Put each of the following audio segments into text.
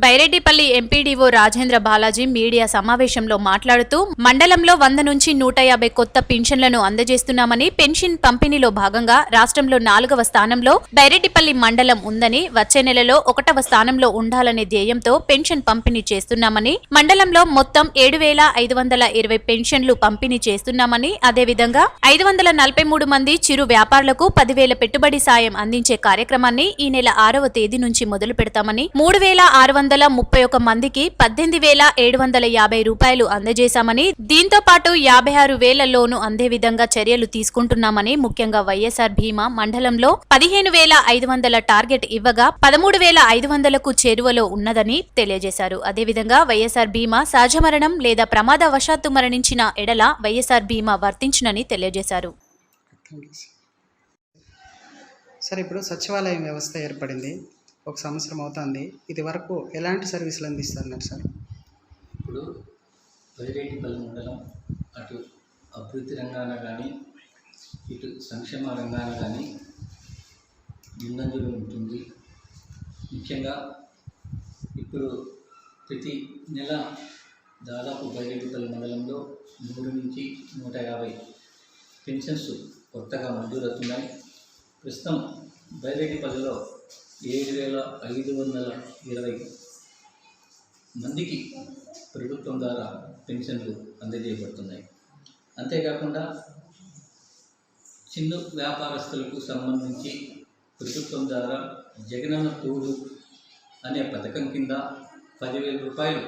Baireddipalli MPDO Rajendra Balaji media సమావేశంలో మాట్లాడుతూ మండలంలో 100 నుంచి 150 కొత్త పింఛన్లను అందజేస్తున్నామని, పెన్షన్ పంపిణీలో భాగంగా రాష్ట్రంలో 4వ స్థానంలో బైరెడ్డిపల్లి మండలం ఉందని, వచ్చే నెలలో 1వ స్థానంలో ఉండాలనే ధ్యేయంతో పెన్షన్ పంపిణీ చేస్తున్నామని, మండలంలో మొత్తం 7,520 పెన్షన్లు పంపిణీ చేస్తున్నామని, అదేవిధంగా 543 మంది చిరు వ్యాపారులకు 10,000 పెట్టుబడి సాయం అందించే కార్యక్రమాన్ని ఈ నెల 6వ తేదీ నుంచి మొదలు పెడతామని, 3,631 మందికి 18,750 రూపాయలు అందజేశామని, దీంతో పాటు 56,000 లోను అందే విధంగా చర్యలు తీసుకుంటున్నామని, ముఖ్యంగా వైఎస్ఆర్ బీమా మండలంలో 15,500 టార్గెట్ ఇవ్వగా 13,500కు చేరువలో ఉన్నదని తెలియజేశారు. అదేవిధంగా వైఎస్ఆర్ బీమా సహజ మరణం లేదా ప్రమాదవశాత్తు మరణించిన ఎడల వైఎస్ఆర్ బీమా వర్తించునని తెలియజేశారు. సార్, ఇప్పుడు సచివాలయం వ్యవస్థ ఏర్పడింది, 1 సంవత్సరం అవుతుంది. ఇది వరకు ఎలాంటి సర్వీసులు అందిస్తున్నారు సార్? ఇప్పుడు బైరెడ్డిపల్లి మండలం అటు అభివృద్ధి రంగాన కానీ ఇటు సంక్షేమ రంగాన కానీ ముందంజలో ఉంటుంది. ముఖ్యంగా ఇప్పుడు ప్రతి నెల దాదాపు బైరెడ్డిపల్లి మండలంలో 3 నుంచి 150 పెన్షన్స్ కొత్తగా మంజూరవుతున్నాయి. ప్రస్తుతం బైరెడ్డిపల్లిలో 7,520 మందికి ప్రభుత్వం ద్వారా పెన్షన్లు అందజేయబడుతున్నాయి. అంతేకాకుండా చిన్న వ్యాపారస్తులకు సంబంధించి ప్రభుత్వం ద్వారా జగనన్న తోడు అనే పథకం కింద 10,000 రూపాయలు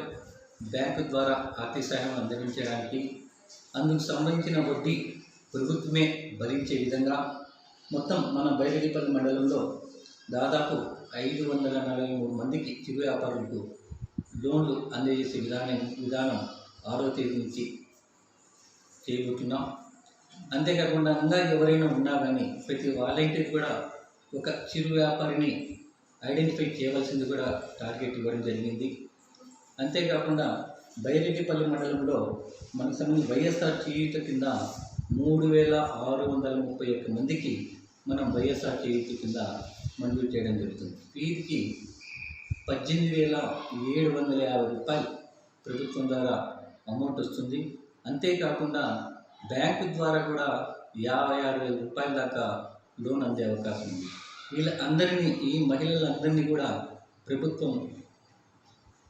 బ్యాంకు ద్వారా ఆర్థిక సహాయం అందించడానికి, అందుకు సంబంధించిన వడ్డీ ప్రభుత్వమే భరించే విధంగా మొత్తం మన బైరెడ్డిపల్లి మండలంలో దాదాపు 543 మందికి చిరు వ్యాపారులకు లోన్లు అందజేసే విధానం 6వ తేదీ నుంచి చేయబోతున్నాం. అంతేకాకుండా ఇంకా ఎవరైనా ఉన్నా కానీ ప్రతి వాలంటీర్ కూడా ఒక చిరు వ్యాపారిని ఐడెంటిఫై చేయవలసింది కూడా టార్గెట్ ఇవ్వడం జరిగింది. అంతేకాకుండా బైరెడ్డిపల్లి మండలంలో మనకు సంబంధించి వైఎస్ఆర్ చేయూత కింద 3,631 మందికి మనం వైఎస్ఆర్ చేయూత కింద మంజూరు చేయడం జరుగుతుంది. వీరికి 18,750 రూపాయలు ప్రభుత్వం ద్వారా అమౌంట్ వస్తుంది. అంతేకాకుండా బ్యాంకు ద్వారా కూడా 56,000 రూపాయల దాకా లోన్ అందే అవకాశం ఉంది. వీళ్ళందరినీ, ఈ మహిళలందరినీ కూడా ప్రభుత్వం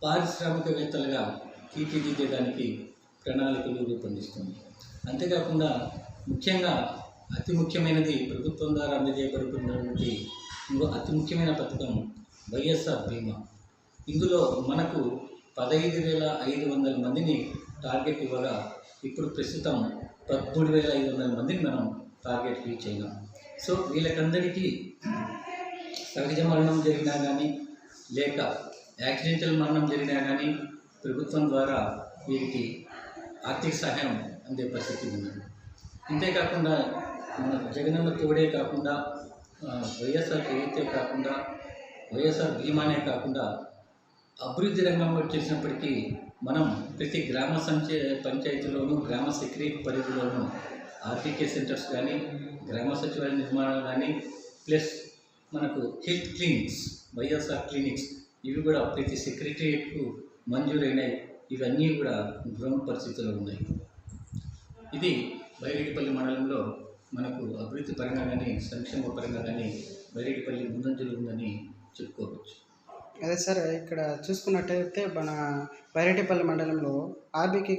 పారిశ్రామికవేత్తలుగా తీర్చిదిద్దేదానికి ప్రణాళికలు రూపొందిస్తుంది. అంతేకాకుండా ముఖ్యంగా అతి ముఖ్యమైనది ప్రభుత్వం ద్వారా అందజేయబడుతున్నటువంటి అతి ముఖ్యమైన పథకం వైఎస్ఆర్ బీమా. ఇందులో మనకు 15,500 మందిని టార్గెట్ ఇవ్వగా ఇప్పుడు ప్రస్తుతం 13,500 మందిని మనం టార్గెట్ రీచ్ అయినాం. సో వీళ్ళకందరికీ సహజ మరణం జరిగినా కానీ లేక యాక్సిడెంటల్ మరణం జరిగినా కానీ ప్రభుత్వం ద్వారా వీరికి ఆర్థిక సహాయం అందే పరిస్థితి ఉంది. అంతేకాకుండా జగనన్న తోడే కాకుండా వైఎస్ఆర్ చేయూతే కాకుండా వైఎస్ఆర్ బీమానే కాకుండా అభివృద్ధి రంగంలో వచ్చేసినప్పటికీ మనం ప్రతి గ్రామ పంచాయతీలోనూ, గ్రామ సెక్రటరీ పరిధిలోనూ ఆర్టీకే సెంటర్స్ కానీ, గ్రామ సచివాలయ నిర్మాణాలు కానీ, ప్లస్ మనకు హెల్త్ క్లినిక్స్, వైఎస్ఆర్ క్లినిక్స్, ఇవి కూడా ప్రతి సెక్రటరీకు మంజూరైనాయి. ఇవన్నీ కూడా గ్రౌండ్ పరిస్థితుల్లో ఉన్నాయి. ఇది బైరెడ్డిపల్లి మండలంలో మనకు అభివృద్ధి పరంగా కానీ సంక్షేమ పరంగా కానీ బైరెడ్డిపల్లి ముందంజలు ఉందని చెప్పుకోవచ్చు. అదే సార్, ఇక్కడ చూసుకున్నట్టయితే మన బైరెడ్డిపల్లి మండలంలో ఆర్బీకే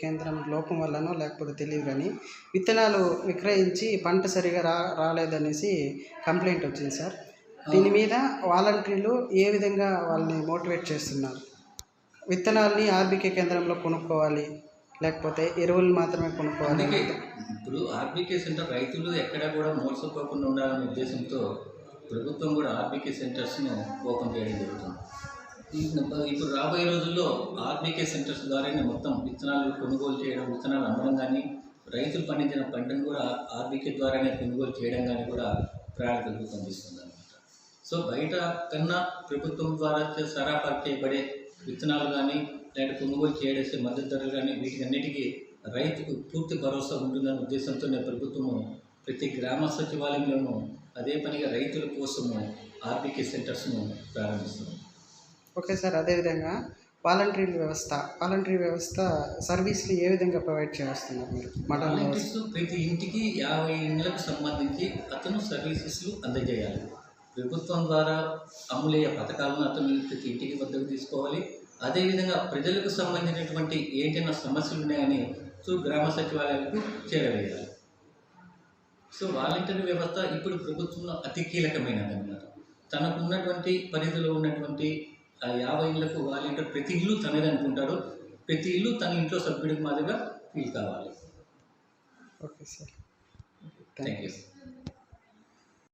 కేంద్రం లోపం వల్లనో లేకపోతే తెలియదు కానీ విత్తనాలు విక్రయించి పంట సరిగా రాలేదనేసి కంప్లైంట్ వచ్చింది సార్. దీని మీద వాలంటీర్లు ఏ విధంగా వాళ్ళని మోటివేట్ చేస్తున్నారు? విత్తనాలని ఆర్బీకే కేంద్రంలో కొనుక్కోవాలి లేకపోతే ఎరువులు మాత్రమే కొనుక్కోవాలి? ఇప్పుడు ఆర్బీకే సెంటర్ రైతులు ఎక్కడ కూడా మోసపోకుండా ఉండాలనే ఉద్దేశంతో ప్రభుత్వం కూడా ఆర్బీకే సెంటర్స్ను ఓపెన్ చేయడం జరుగుతుంది. ఇప్పుడు రాబోయే రోజుల్లో ఆర్బీకే సెంటర్స్ ద్వారానే మొత్తం విత్తనాలు కొనుగోలు చేయడం, విత్తనాలు అమ్మడం కానీ, రైతులు పండించిన పంటను కూడా ఆర్బీకే ద్వారానే కొనుగోలు చేయడం కానీ కూడా ప్రణాళికలు రూపొందిస్తుంది అన్నమాట. సో బయట కన్నా ప్రభుత్వం ద్వారా సరఫరా చేయబడే విత్తనాలు కానీ, లేదంటే కొనుగోలు చేయడేసే మద్దతు ధరలు కానీ, వీటికన్నిటికీ రైతుకు పూర్తి భరోసా ఉంటుందనే ఉద్దేశంతోనే ప్రభుత్వము ప్రతి గ్రామ సచివాలయంలోనూ అదే పనిగా రైతుల కోసము ఆర్బీకే సెంటర్స్ను ప్రారంభిస్తున్నాం. Okay sir. అదేవిధంగా వాలంటరీ వ్యవస్థ సర్వీస్‌లు ఏ విధంగా ప్రొవైడ్ చేస్తున్నారు మీరు మండలంలో? వాలంటీర్స్ ప్రతి ఇంటికి 50 ఇండ్లకు సంబంధించి అతను సర్వీసెస్లు అందజేయాలి. ప్రభుత్వం ద్వారా అమలయ్యే పథకాలను అతను ప్రతి ఇంటికి వద్దకు తీసుకోవాలి. అదేవిధంగా ప్రజలకు సంబంధించినటువంటి ఏంటైనా సమస్యలు ఉన్నాయని గ్రామ సచివాలయాలకు చేరవేయాలి. వాలంటీర్ వ్యవస్థ ఇప్పుడు ప్రభుత్వంలో అతి కీలకమైనది అన్నమాట. తనకు ఉన్నటువంటి పరిధిలో ఉన్నటువంటి ఆ 50 ఇళ్లకు వాలంటీర్ ప్రతి ఇల్లు తనది అనుకుంటాడు. ప్రతి ఇల్లు తన ఇంట్లో సభ్యుడికి మాదిరిగా ఫీల్ కావాలి. Okay sir. Thank you.